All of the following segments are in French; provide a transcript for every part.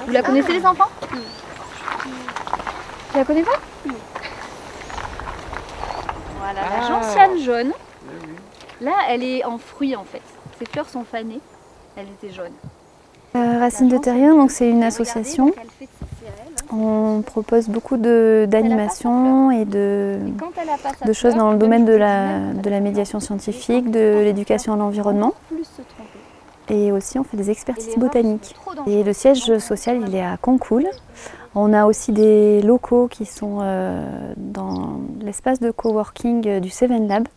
Vous la connaissez les enfants? Tu la connais pas? Voilà, la gentiane jaune. Là, elle est en fruit en fait. Ses fleurs sont fanées. Elle était jaune. Racines de Terrien, donc c'est une association. On propose beaucoup d'animations et de choses dans le domaine de la médiation scientifique, de l'éducation à l'environnement. Et aussi on fait des expertises botaniques. Et le siège social il est à Concoul. On a aussi des locaux qui sont dans l'espace de coworking du Seven Lab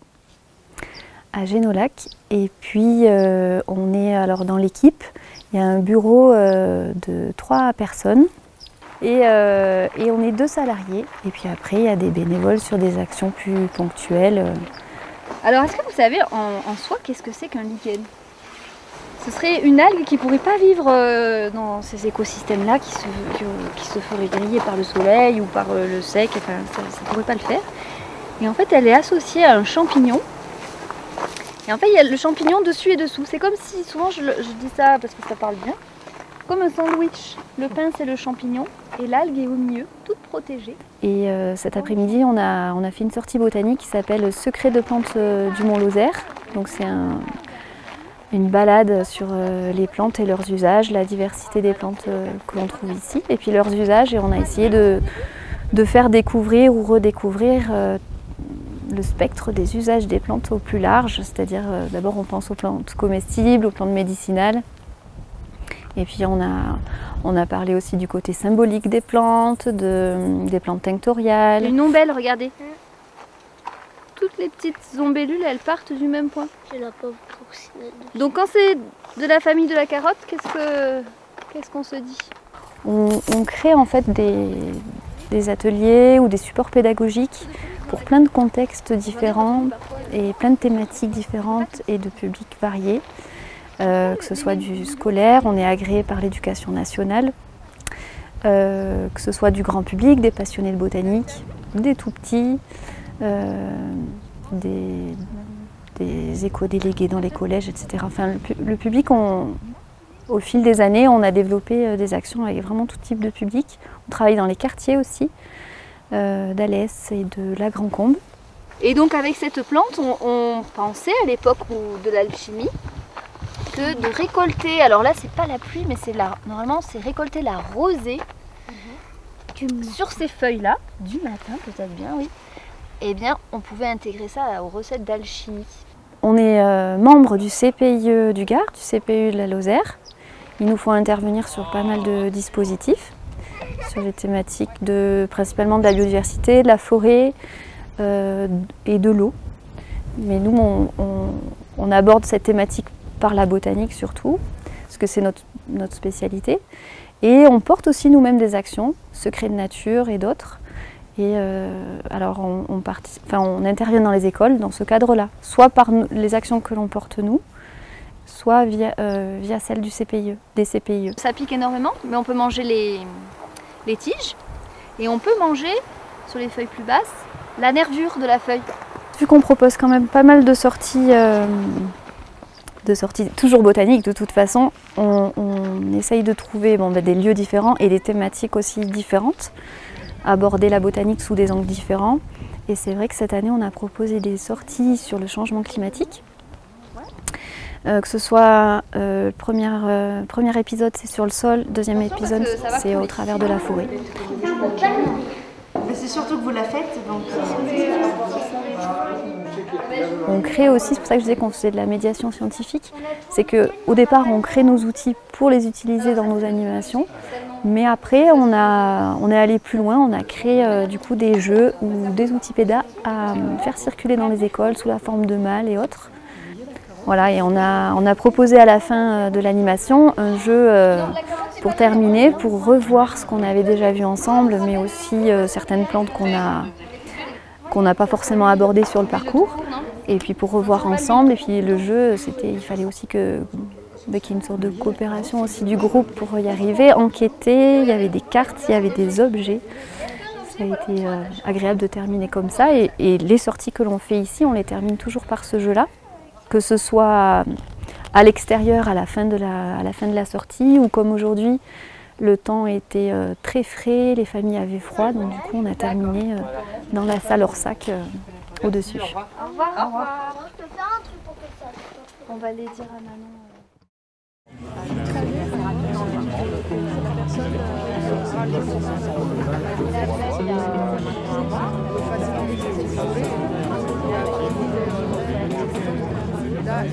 à Génolac. Et puis on est alors dans l'équipe, il y a un bureau de 3 personnes et on est 2 salariés. Et puis après il y a des bénévoles sur des actions plus ponctuelles. Alors est-ce que vous savez en soi qu'est-ce que c'est qu'un lichen? Ce serait une algue qui ne pourrait pas vivre dans ces écosystèmes-là, qui se ferait griller par le soleil ou par le sec, enfin ça ne pourrait pas le faire. Et en fait elle est associée à un champignon. Et en fait il y a le champignon dessus et dessous. C'est comme si, souvent je dis ça parce que ça parle bien, comme un sandwich. Le pain c'est le champignon et l'algue est au milieu, toute protégée. Et cet après-midi on a fait une sortie botanique qui s'appelle Secrets de plantes du Mont-Lozère. Donc c'est une balade sur les plantes et leurs usages, la diversité des plantes que l'on trouve ici, et puis leurs usages. Et on a essayé de faire découvrir ou redécouvrir le spectre des usages des plantes au plus large, c'est-à-dire d'abord on pense aux plantes comestibles, aux plantes médicinales, et puis on a parlé aussi du côté symbolique des plantes, des plantes tinctoriales. Une ombelle, regardez. Toutes les petites ombellules, elles partent du même point. J'ai la pauvre coccinelle. Donc quand c'est de la famille de la carotte, qu'est-ce qu'on se dit? On crée en fait des ateliers ou des supports pédagogiques pour plein de contextes différents et plein de thématiques différentes et de publics variés. Que ce soit du scolaire, on est agréé par l'éducation nationale, que ce soit du grand public, des passionnés de botanique, des tout petits, des éco-délégués dans les collèges, etc. Enfin, le public, au fil des années, on a développé des actions avec vraiment tout type de public. On travaille dans les quartiers aussi, d'Alès et de la Grand-Combe. Et donc avec cette plante, on pensait à l'époque de l'alchimie que de récolter, alors là c'est pas la pluie, mais normalement c'est récolter la rosée sur ces feuilles-là, du matin peut-être bien, oui. Eh bien, on pouvait intégrer ça aux recettes d'alchimie. On est membre du CPIE du Gard, du CPIE de la Lozère. Il nous faut intervenir sur pas mal de dispositifs, sur les thématiques principalement de la biodiversité, de la forêt et de l'eau. Mais nous, on aborde cette thématique par la botanique surtout, parce que c'est notre spécialité. Et on porte aussi nous-mêmes des actions, Secrets de nature et d'autres. Et alors on intervient dans les écoles dans ce cadre-là, soit par les actions que l'on porte nous, soit via celles des CPIE. Ça pique énormément, mais on peut manger les tiges et on peut manger, sur les feuilles plus basses, la nervure de la feuille. Vu qu'on propose quand même pas mal de sorties toujours botaniques de toute façon, on essaye de trouver des lieux différents et des thématiques aussi différentes. Aborder la botanique sous des angles différents. Et c'est vrai que cette année, on a proposé des sorties sur le changement climatique. Que ce soit le premier épisode, c'est sur le sol, deuxième épisode, c'est au travers de la forêt. Mais c'est surtout que vous la faites, donc... On crée aussi, c'est pour ça que je disais qu'on faisait de la médiation scientifique, c'est qu'au départ, on crée nos outils pour les utiliser dans nos animations. Mais après, on est allé plus loin, on a créé du coup des jeux ou des outils pédas à faire circuler dans les écoles sous la forme de malles et autres. Voilà, et on a proposé à la fin de l'animation un jeu pour terminer, pour revoir ce qu'on avait déjà vu ensemble, mais aussi certaines plantes qu'on n'a pas forcément abordées sur le parcours. Et puis pour revoir ensemble, et puis le jeu, il fallait aussi qu'il y ait une sorte de coopération aussi du groupe pour y arriver, enquêter, il y avait des cartes, il y avait des objets. Ça a été agréable de terminer comme ça et les sorties que l'on fait ici, on les termine toujours par ce jeu-là, que ce soit à l'extérieur à la fin de la sortie ou comme aujourd'hui Le temps était très frais, les familles avaient froid, donc du coup on a terminé dans la salle hors sac au-dessus. Au revoir. Au revoir. Je peux faire un truc pour que ça. On va aller dire à maman. Là,